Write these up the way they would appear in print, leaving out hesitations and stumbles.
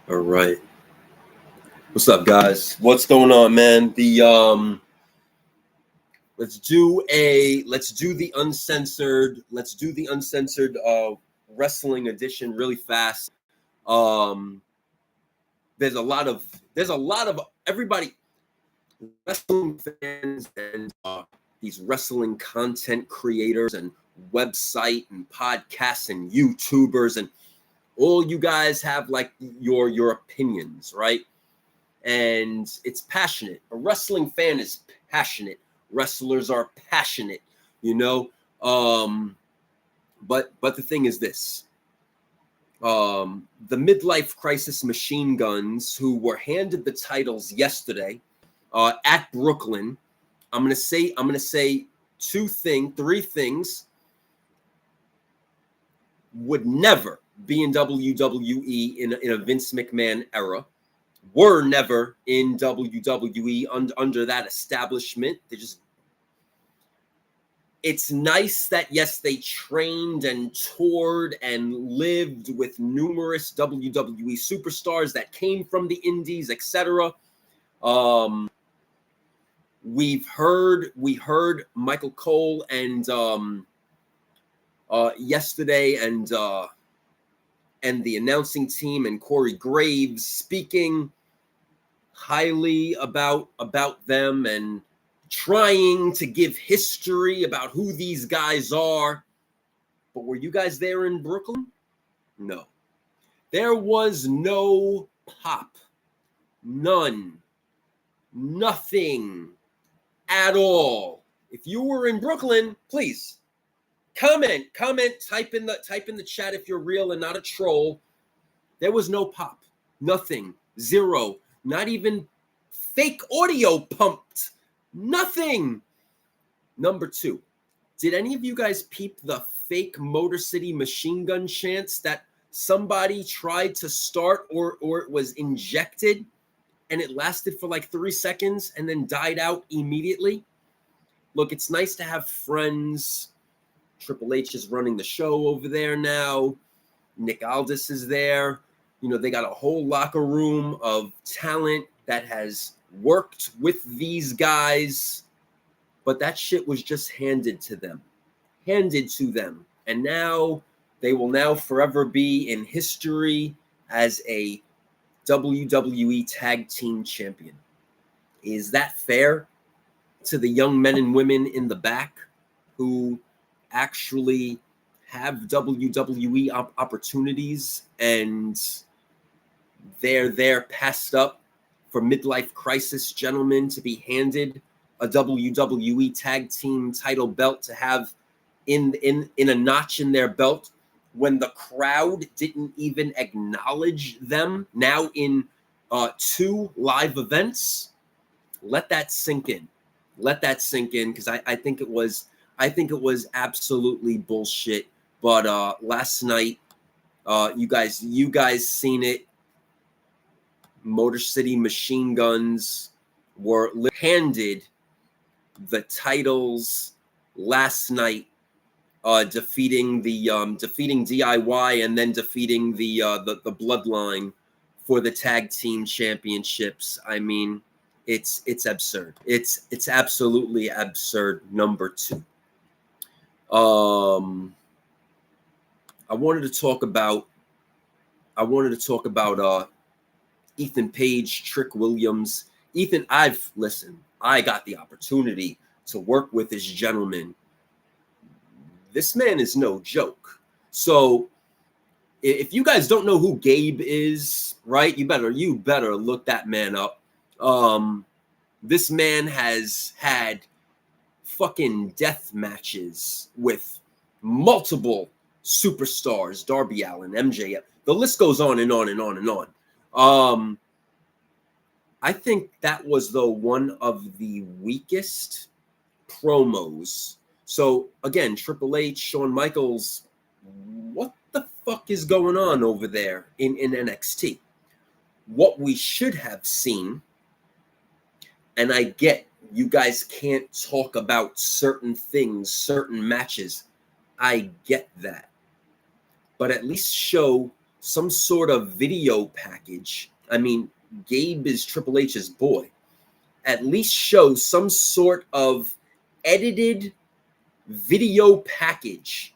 All right. What's up, guys? What's going on, man? Let's do the uncensored wrestling edition really fast. There's a lot of everybody, wrestling fans and these wrestling content creators and website and podcasts and YouTubers, and all you guys have like your opinions, right? And it's passionate. A wrestling fan is passionate. Wrestlers are passionate, you know. But the thing is this: the midlife crisis machine guns, who were handed the titles yesterday at Brooklyn. I'm gonna say three things would never be in WWE in a Vince McMahon era. Were never in WWE under that establishment. It's nice that, yes, they trained and toured and lived with numerous WWE superstars that came from the indies, etc. We heard Michael Cole and yesterday, and the announcing team and Corey Graves speaking highly about them and trying to give history about who these guys are. But were you guys there in Brooklyn? No. There was no pop. None. Nothing at all. If you were in Brooklyn, please comment, type in the chat if you're real and not a troll. There was no pop. Nothing. Zero. Not even fake audio pumped. Nothing. Number two, did any of you guys peep the fake Motor City Machine Gun chants that somebody tried to start or it was injected and it lasted for like 3 seconds and then died out immediately? Look, it's nice to have friends. Triple H is running the show over there now. Nick Aldis is there. You know, they got a whole locker room of talent that has worked with these guys, but that shit was just handed to them. And now they will now forever be in history as a WWE Tag Team Champion. Is that fair to the young men and women in the back who actually have WWE opportunities and they're there passed up for midlife crisis gentlemen to be handed a WWE Tag Team title belt to have in a notch in their belt when the crowd didn't even acknowledge them now in 2 live events? Let that sink in. Because I think it was absolutely bullshit. But last night, you guys seen it. Motor City Machine Guns were handed the titles last night, defeating DIY and then defeating the Bloodline for the tag team championships. I mean, it's absurd. It's absolutely absurd. Number 2. I wanted to talk about Ethan Page, Trick Williams. Ethan, I got the opportunity to work with this gentleman. This man is no joke. So if you guys don't know who Gabe is, right, you better look that man up. This man has had fucking death matches with multiple superstars, Darby Allin, MJF. The list goes on and on and on and on. I think that was one of the weakest promos. So again, Triple H, Shawn Michaels, what the fuck is going on over there in NXT? What we should have seen, and I get you guys can't talk about certain things, certain matches. I get that. but at least show some sort of video package. I mean, Gabe is Triple H's boy. At least show some sort of edited video package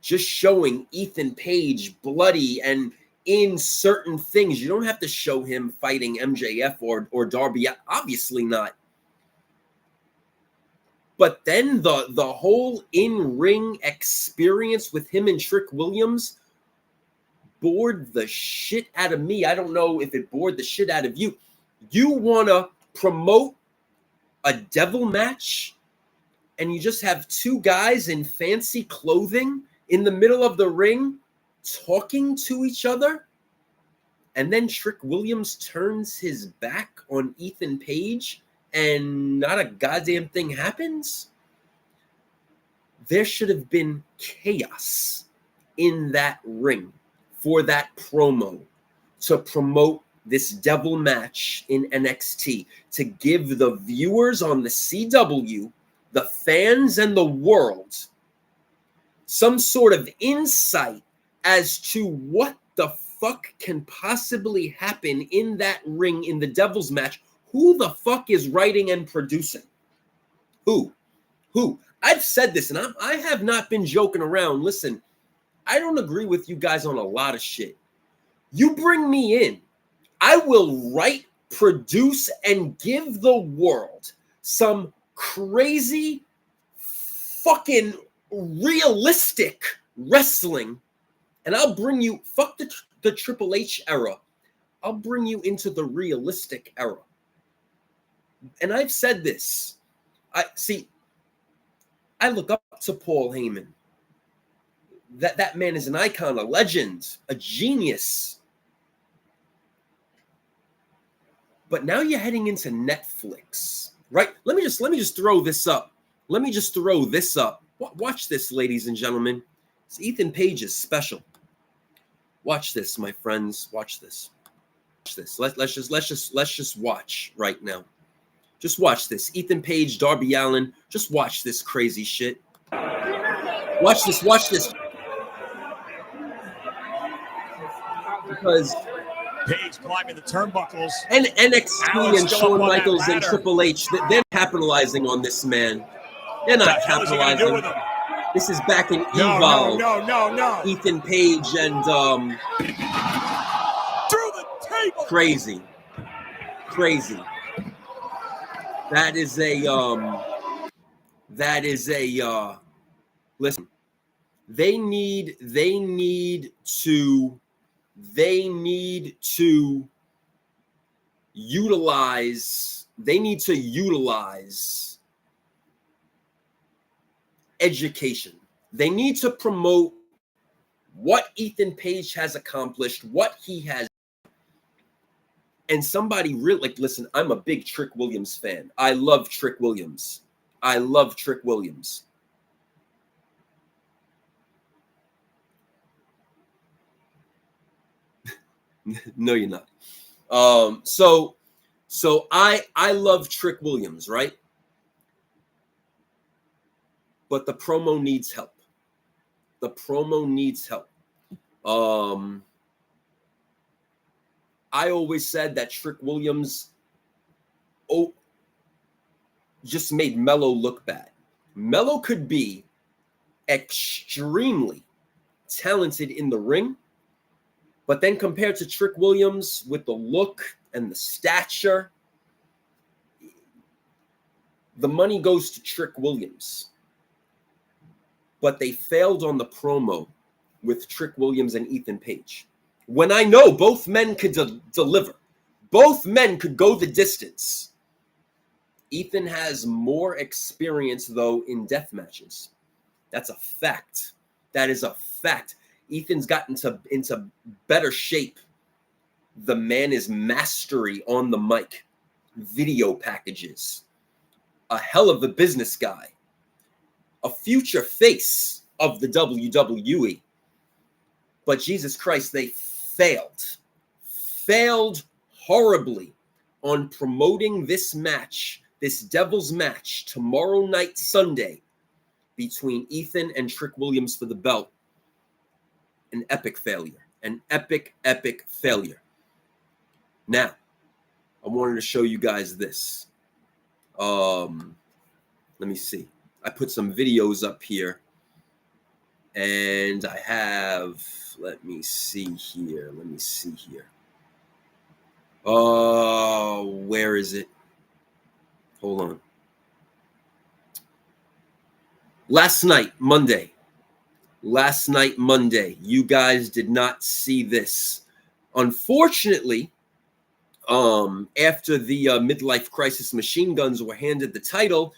just showing Ethan Page bloody and in certain things. You don't have to show him fighting MJF or Darby, obviously not. But then the whole in-ring experience with him and Trick Williams bored the shit out of me. I don't know if it bored the shit out of you. You want to promote a devil match and you just have two guys in fancy clothing in the middle of the ring talking to each other, and then Trick Williams turns his back on Ethan Page and not a goddamn thing happens? There should have been chaos in that ring for that promo to promote this devil match in NXT, to give the viewers on the CW, the fans and the world, some sort of insight as to what the fuck can possibly happen in that ring in the Devil's match. Who the fuck is writing and producing? Who? I've said this, and I have not been joking around. Listen, I don't agree with you guys on a lot of shit. You bring me in, I will write, produce, and give the world some crazy fucking realistic wrestling, and I'll bring you, fuck the Triple H era, I'll bring you into the realistic era. And I've said this. I look up to Paul Heyman. That man is an icon, a legend, a genius. But now you're heading into Netflix, right? Let me just throw this up. Watch this, ladies and gentlemen. It's Ethan Page's special. Watch this, my friends. Watch this. Let's just watch right now. Just watch this. Ethan Page, Darby Allin. Just watch this crazy shit. Watch this. Because Page climbing the turnbuckles. And NXT and Shawn Michaels and Triple H, they're capitalizing on this, man. They're not capitalizing. This is back in Evolve. No. Ethan Page and Through the table. Crazy. That is a listen. They need to utilize education. They need to promote what Ethan Page has accomplished, what he has. And somebody really, listen, I'm a big Trick Williams fan. I love Trick Williams. No, you're not. So I love Trick Williams, right? But the promo needs help. I always said that Trick Williams just made Mello look bad. Mello could be extremely talented in the ring, but then compared to Trick Williams with the look and the stature, the money goes to Trick Williams. But they failed on the promo with Trick Williams and Ethan Page. When I know both men could deliver. Both men could go the distance. Ethan has more experience, though, in death matches. That's a fact. That is a fact. Ethan's gotten into better shape. The man is mastery on the mic. Video packages. A hell of a business guy. A future face of the WWE. But Jesus Christ, they failed horribly on promoting this match, this Devil's match, tomorrow night, Sunday, between Ethan and Trick Williams for the belt. an epic failure. An epic, epic failure. Now, I wanted to show you guys this. Let me see. I put some videos up here. And I have, let me see here. Oh, where is it? Hold on. Last night, Monday, you guys did not see this. Unfortunately, after the Midlife Crisis Machine Guns were handed the title,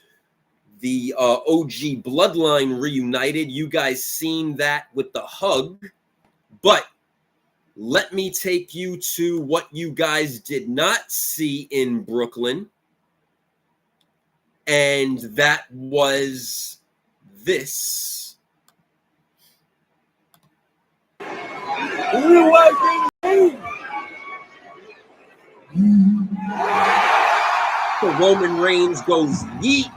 the OG Bloodline reunited. You guys seen that with the hug. But let me take you to what you guys did not see in Brooklyn. And that was this. So Roman Reigns goes yeet.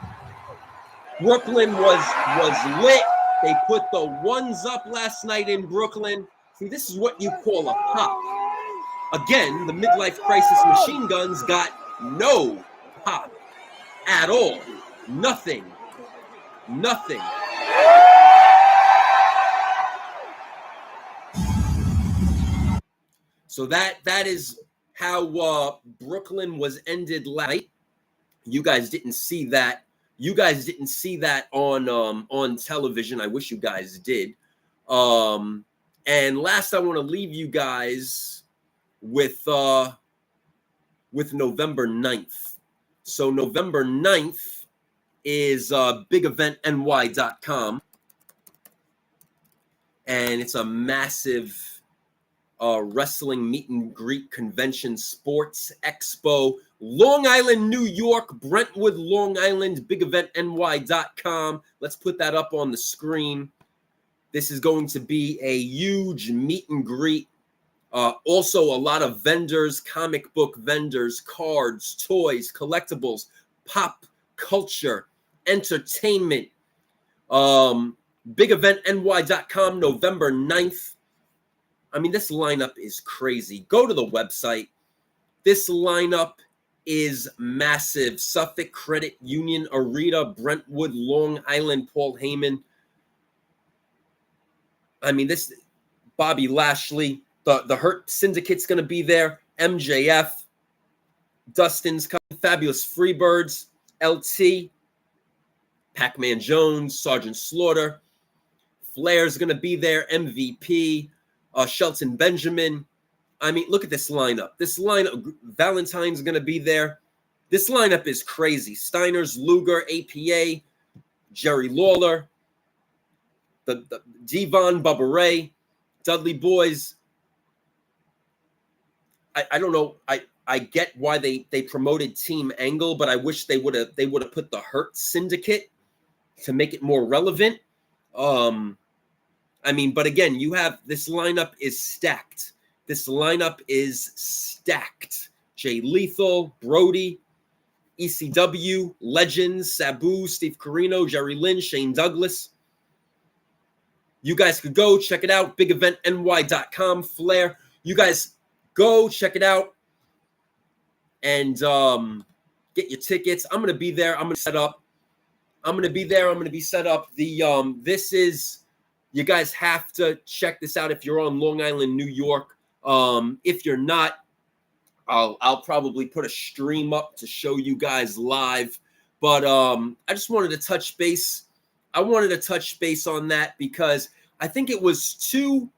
Brooklyn was lit. They put the ones up last night in Brooklyn. See, this is what you call a pop. Again, the Midlife Crisis Machine Guns got no pop at all. Nothing. So that is how Brooklyn was ended last night. You guys didn't see that. On television. I wish you guys did. And last, I want to leave you guys with November 9th. So November 9th is bigeventny.com. And it's a massive wrestling meet and greet convention, sports expo, Long Island, New York, Brentwood, Long Island, bigeventny.com. Let's put that up on the screen. This is going to be a huge meet and greet. Also, a lot of vendors, comic book vendors, cards, toys, collectibles, pop culture, entertainment. Bigeventny.com, November 9th. I mean, this lineup is crazy. Go to the website. This lineup is massive. Suffolk Credit Union, Arita, Brentwood, Long Island, Paul Heyman. I mean, this Bobby Lashley, the Hurt Syndicate's going to be there. MJF, Dustin's coming, Fabulous Freebirds, LT, Pac-Man Jones, Sergeant Slaughter, Flair's going to be there. MVP, Shelton Benjamin. I mean, look at this lineup. Valentine's going to be there. This lineup is crazy. Steiner's, Luger, APA, Jerry Lawler, the Devon, Bubba Ray, Dudley Boys. I don't know. I get why they promoted Team Angle, but I wish they would have put the Hurt Syndicate to make it more relevant. I mean, but again, you have this lineup is stacked. Jay Lethal, Brody, ECW, Legends, Sabu, Steve Corino, Jerry Lynn, Shane Douglas. You guys could go check it out. BigEventNY.com, Flair. You guys go check it out and get your tickets. I'm gonna be there. I'm gonna set up. This is. You guys have to check this out if you're on Long Island, New York. If you're not, I'll probably put a stream up to show you guys live. But I just wanted to touch base. I wanted to touch base on that because I think it was two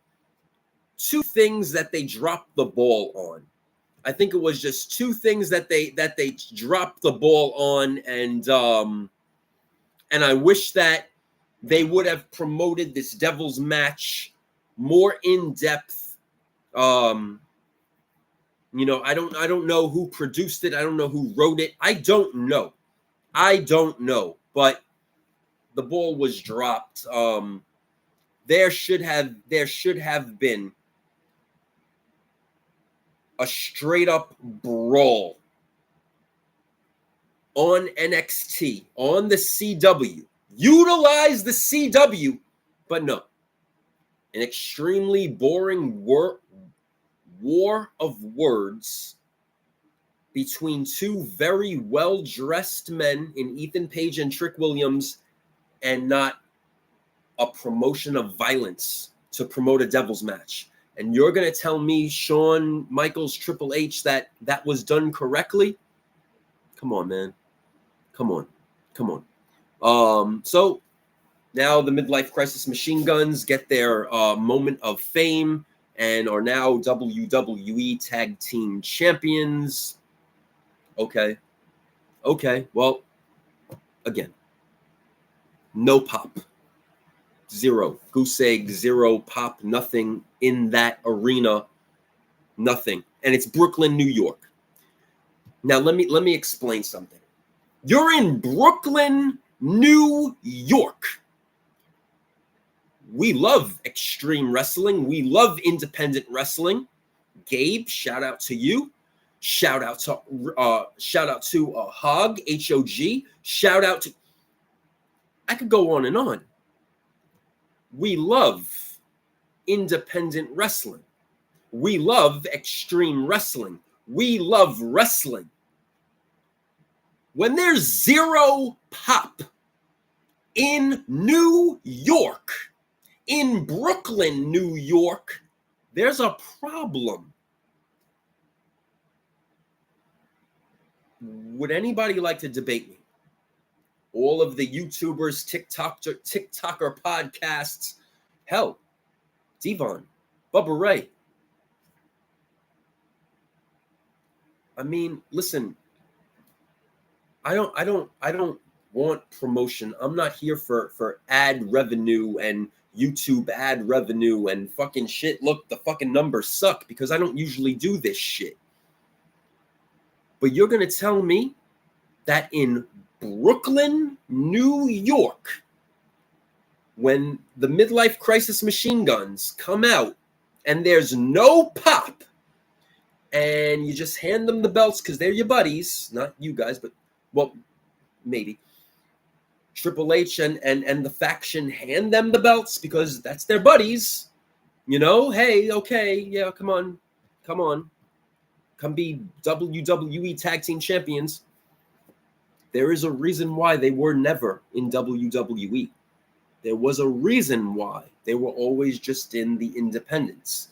things that they dropped the ball on. I think it was just two things that they dropped the ball on, and I wish that they would have promoted this Devil's match more in depth. I don't know who produced it. I don't know who wrote it. I don't know. But the ball was dropped. There should have been a straight up brawl on NXT, on the CW. Utilize the CW, but no. an extremely boring war of words between two very well-dressed men in Ethan Page and Trick Williams, and not a promotion of violence to promote a devil's match. And you're going to tell me Shawn Michaels, Triple H, that was done correctly? Come on, man. Come on. So now the Midlife Crisis Machine Guns get their moment of fame and are now WWE Tag Team Champions. Okay. Well, again, no pop. Zero. Goose egg, zero pop, nothing in that arena. Nothing. And it's Brooklyn, New York. Now let me explain something. You're in Brooklyn, New York. We love extreme wrestling. We love independent wrestling. Gabe, shout out to you. Shout out to Hog, H-O-G. Shout out to, I could go on and on. We love independent wrestling. We love extreme wrestling. We love wrestling. When there's zero pop in New York, in Brooklyn, New York, there's a problem. Would anybody like to debate me? All of the YouTubers, TikToker podcasts, hell, Devon, Bubba Ray. I mean, listen, I don't want promotion. I'm not here for ad revenue and YouTube ad revenue and fucking shit. Look, the fucking numbers suck, because I don't usually do this shit. But you're going to tell me that in Brooklyn, New York, when the Midlife Crisis Machine Guns come out and there's no pop, and you just hand them the belts because they're your buddies, not you guys, but, well, maybe. Triple H and the faction hand them the belts because that's their buddies. You know, hey, okay, yeah, come on. Come be WWE Tag Team Champions. There is a reason why they were never in WWE. There was a reason why they were always just in the independents.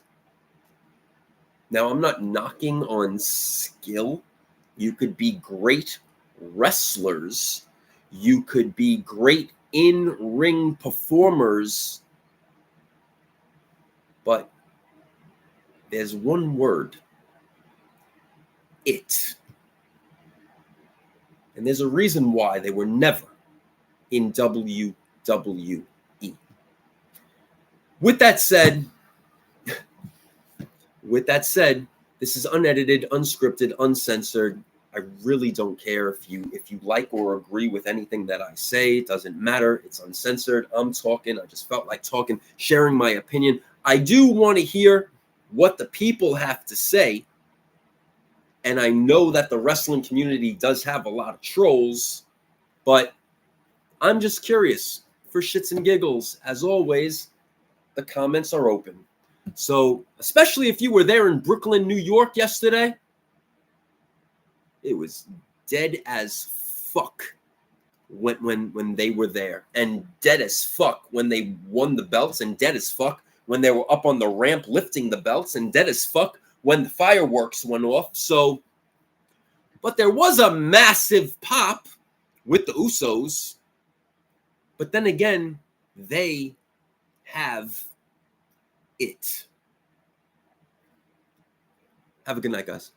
Now, I'm not knocking on skill. You could be great wrestlers. You could be great in-ring performers. But there's one word. It. And there's a reason why they were never in WWE. With that said, this is unedited, unscripted, uncensored. I really don't care if you like or agree with anything that I say. It doesn't matter. It's uncensored. I'm talking. I just felt like talking, sharing my opinion. I do want to hear what the people have to say. And I know that the wrestling community does have a lot of trolls, but I'm just curious. For shits and giggles, as always, the comments are open. So, especially if you were there in Brooklyn, New York yesterday, it was dead as fuck when they were there, and dead as fuck when they won the belts, and dead as fuck when they were up on the ramp lifting the belts, and dead as fuck when the fireworks went off. So, but there was a massive pop with the Usos. But then again, they have it. Have a good night, guys.